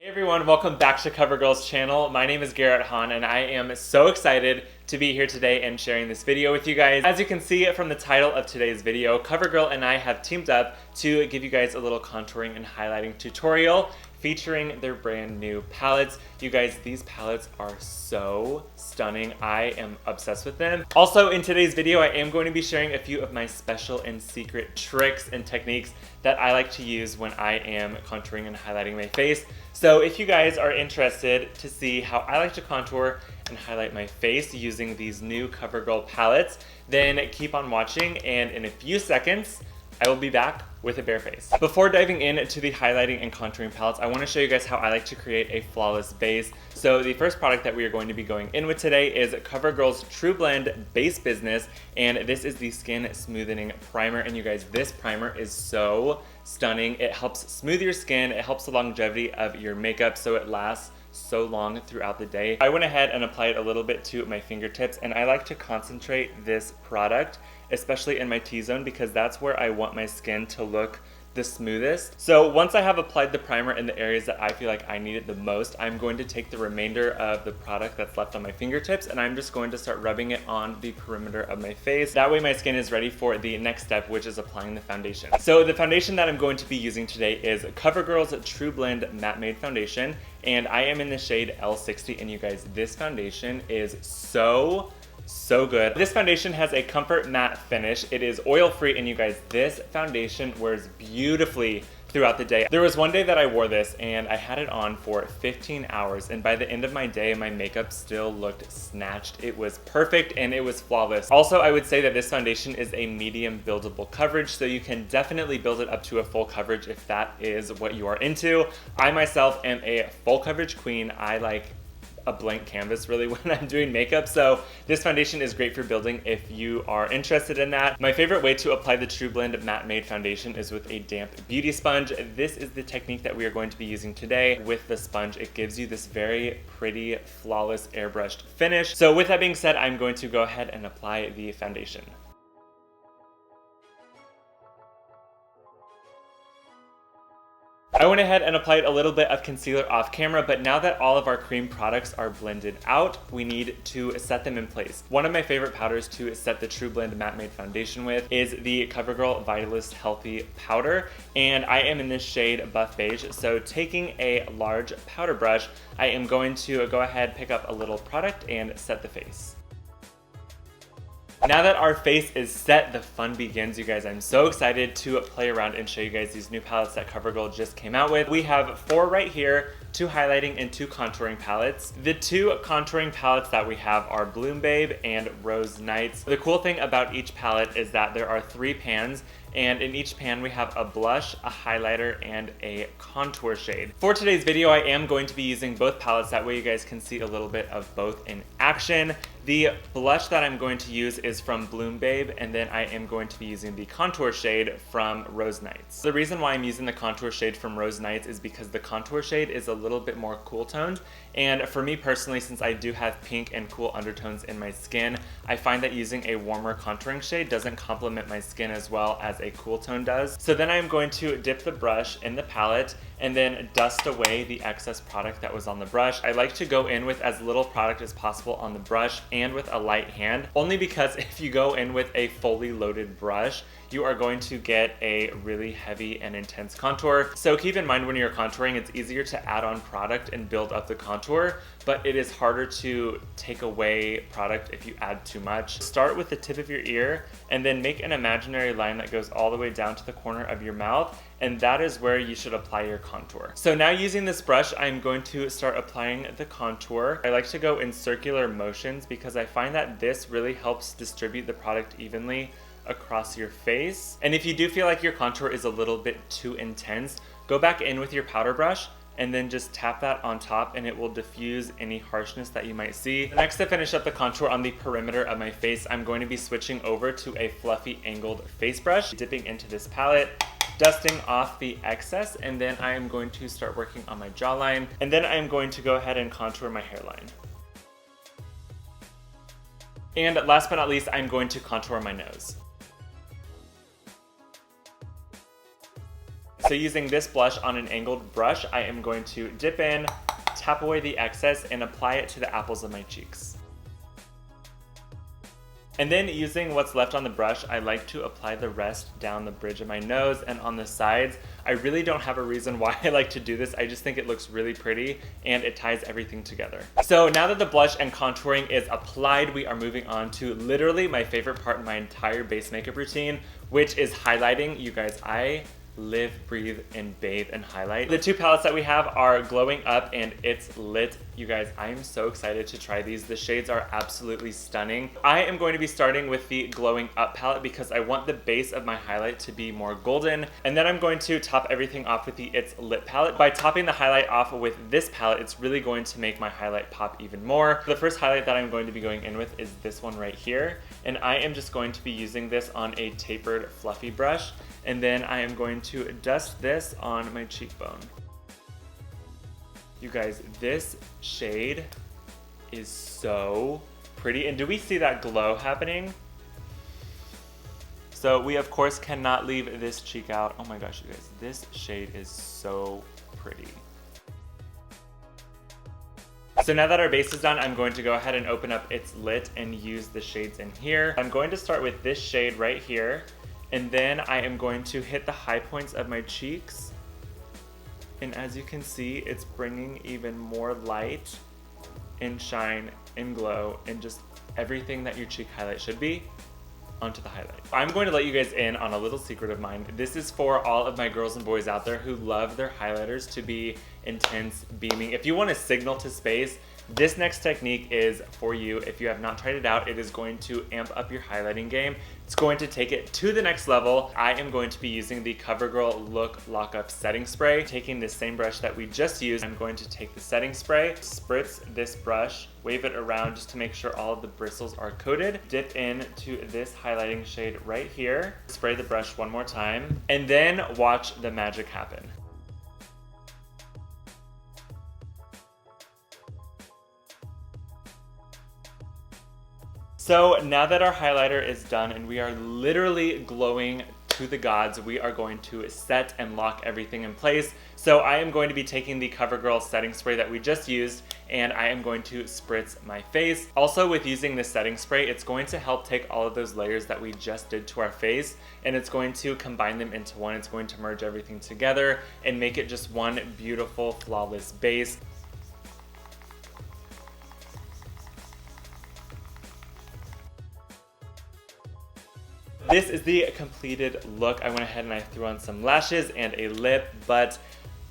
Hey everyone, welcome back to CoverGirl's channel. My name is Garrett Hahn and I am so excited to be here today and sharing this video with you guys. As you can see from the title of today's video, CoverGirl and I have teamed up to give you guys a little contouring and highlighting tutorial featuring their brand new palettes. You guys, these palettes are so stunning. I am obsessed with them. Also, in today's video, I am going to be sharing a few of my special and secret tricks and techniques that I like to use when I am contouring and highlighting my face. So if you guys are interested to see how I like to contour and highlight my face using these new CoverGirl palettes, then keep on watching, and in a few seconds, I will be back with a bare face. Before diving into the highlighting and contouring palettes, I want to show you guys how I like to create a flawless base. So the first product that we are going to be going in with today is CoverGirl's TruBlend Base Business, and this is the Skin Smoothing Primer. And you guys, this primer is so stunning. It helps smooth your skin, it helps the longevity of your makeup so it lasts so long throughout the day. I went ahead and applied a little bit to my fingertips, and I like to concentrate this product, especially in my T-zone, because that's where I want my skin to look the smoothest. So once I have applied the primer in the areas that I feel like I need it the most, I'm going to take the remainder of the product that's left on my fingertips and I'm just going to start rubbing it on the perimeter of my face. That way my skin is ready for the next step, which is applying the foundation. So the foundation that I'm going to be using today is CoverGirl's TruBlend Matte Made Foundation, and I am in the shade L60, and you guys, this foundation is so good. This foundation has a comfort matte finish. It is oil free, and you guys, this foundation wears beautifully throughout the day. There was one day that I wore this and I had it on for 15 hours, and by the end of my day my makeup still looked snatched. It was perfect and it was flawless. Also, I would say that this foundation is a medium buildable coverage, so you can definitely build it up to a full coverage if that is what you are into. I myself am a full coverage queen. I like a blank canvas really when I'm doing makeup, so this foundation is great for building if you are interested in that. My favorite way to apply the TruBlend Matte Made Foundation is with a damp beauty sponge. This is the technique that we are going to be using today. With the sponge, it gives you this very pretty, flawless airbrushed finish. So with that being said, I'm going to go ahead and apply the foundation. I went ahead and applied a little bit of concealer off camera, but now that all of our cream products are blended out, we need to set them in place. One of my favorite powders to set the TruBlend Matte Made Foundation with is the CoverGirl Vitalist Healthy Powder, and I am in this shade Buff Beige. So taking a large powder brush, I am going to go ahead, pick up a little product, and set the face. Now that our face is set, the fun begins, you guys. I'm so excited to play around and show you guys these new palettes that CoverGirl just came out with. We have 4 right here, 2 highlighting and 2 contouring palettes. The 2 contouring palettes that we have are Bloom Babe and Rose Nights. The cool thing about each palette is that there are 3 pans, and in each pan we have a blush, a highlighter, and a contour shade. For today's video, I am going to be using both palettes, that way you guys can see a little bit of both in action. The blush that I'm going to use is from Bloom Babe, and then I am going to be using the contour shade from Rose Nights. The reason why I'm using the contour shade from Rose Nights is because the contour shade is a little bit more cool toned, and for me personally, since I do have pink and cool undertones in my skin, I find that using a warmer contouring shade doesn't complement my skin as well as a cool tone does. So then I'm going to dip the brush in the palette and then dust away the excess product that was on the brush. I like to go in with as little product as possible on the brush and with a light hand, only because if you go in with a fully loaded brush, you are going to get a really heavy and intense contour. So keep in mind when you're contouring, it's easier to add on product and build up the contour, but it is harder to take away product if you add too much. Start with the tip of your ear and then make an imaginary line that goes all the way down to the corner of your mouth, and that is where you should apply your contour. So now using this brush, I'm going to start applying the contour. I like to go in circular motions because I find that this really helps distribute the product evenly across your face. And if you do feel like your contour is a little bit too intense, go back in with your powder brush and then just tap that on top, and it will diffuse any harshness that you might see. Next, to finish up the contour on the perimeter of my face, I'm going to be switching over to a fluffy angled face brush, dipping into this palette, dusting off the excess, and then I am going to start working on my jawline, and then I am going to go ahead and contour my hairline. And last but not least, I'm going to contour my nose. So using this blush on an angled brush, I am going to dip in, tap away the excess, and apply it to the apples of my cheeks. And then using what's left on the brush, I like to apply the rest down the bridge of my nose and on the sides. I really don't have a reason why I like to do this. I just think it looks really pretty and it ties everything together. So now that the blush and contouring is applied, we are moving on to literally my favorite part in my entire base makeup routine, which is highlighting. You guys, I live, breathe, and bathe and highlight. The two palettes that we have are Glowing Up and It's Lit. You guys, I am so excited to try these. The shades are absolutely stunning. I am going to be starting with the Glowing Up palette because I want the base of my highlight to be more golden. And then I'm going to top everything off with the It's Lit palette. By topping the highlight off with this palette, it's really going to make my highlight pop even more. The first highlight that I'm going to be going in with is this one right here. And I am just going to be using this on a tapered, fluffy brush. And then I am going to dust this on my cheekbone. You guys, this shade is so pretty. And do we see that glow happening? So we of course cannot leave this cheek out. Oh my gosh, you guys, this shade is so pretty. So now that our base is done, I'm going to go ahead and open up It's Lit and use the shades in here. I'm going to start with this shade right here. And then I am going to hit the high points of my cheeks. And as you can see, it's bringing even more light and shine and glow and just everything that your cheek highlight should be onto the highlight. I'm going to let you guys in on a little secret of mine. This is for all of my girls and boys out there who love their highlighters to be intense, beaming. If you want to signal to space, this next technique is for you. If you have not tried it out, it is going to amp up your highlighting game. It's going to take it to the next level. I am going to be using the CoverGirl Look Lockup setting spray. Taking the same brush that we just used, I'm going to take the setting spray, spritz this brush, wave it around just to make sure all of the bristles are coated, dip into this highlighting shade right here, spray the brush one more time, and then watch the magic happen. So now that our highlighter is done and we are literally glowing to the gods, we are going to set and lock everything in place. So I am going to be taking the CoverGirl setting spray that we just used and I am going to spritz my face. Also with using this setting spray, it's going to help take all of those layers that we just did to our face and it's going to combine them into one. It's going to merge everything together and make it just one beautiful, flawless base. This is the completed look. I went ahead and I threw on some lashes and a lip, but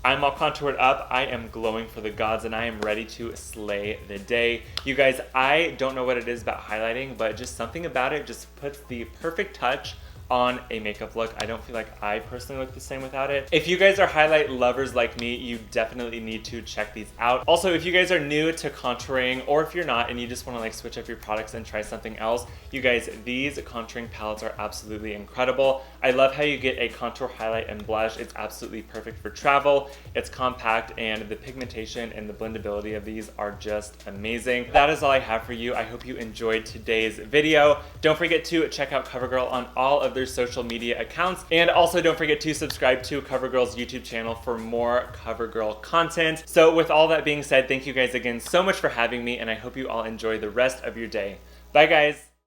I'm all contoured up. I am glowing for the gods and I am ready to slay the day. You guys, I don't know what it is about highlighting, but just something about it just puts the perfect touch on a makeup look. I don't feel like I personally look the same without it. If you guys are highlight lovers like me, you definitely need to check these out. Also, if you guys are new to contouring, or if you're not and you just want to like switch up your products and try something else, you guys, these contouring palettes are absolutely incredible. I love how you get a contour, highlight, and blush. It's absolutely perfect for travel. It's compact and the pigmentation and the blendability of these are just amazing. That is all I have for you. I hope you enjoyed today's video. Don't forget to check out CoverGirl on all of their social media accounts. And also don't forget to subscribe to CoverGirl's YouTube channel for more CoverGirl content. So with all that being said, thank you guys again so much for having me and I hope you all enjoy the rest of your day. Bye guys.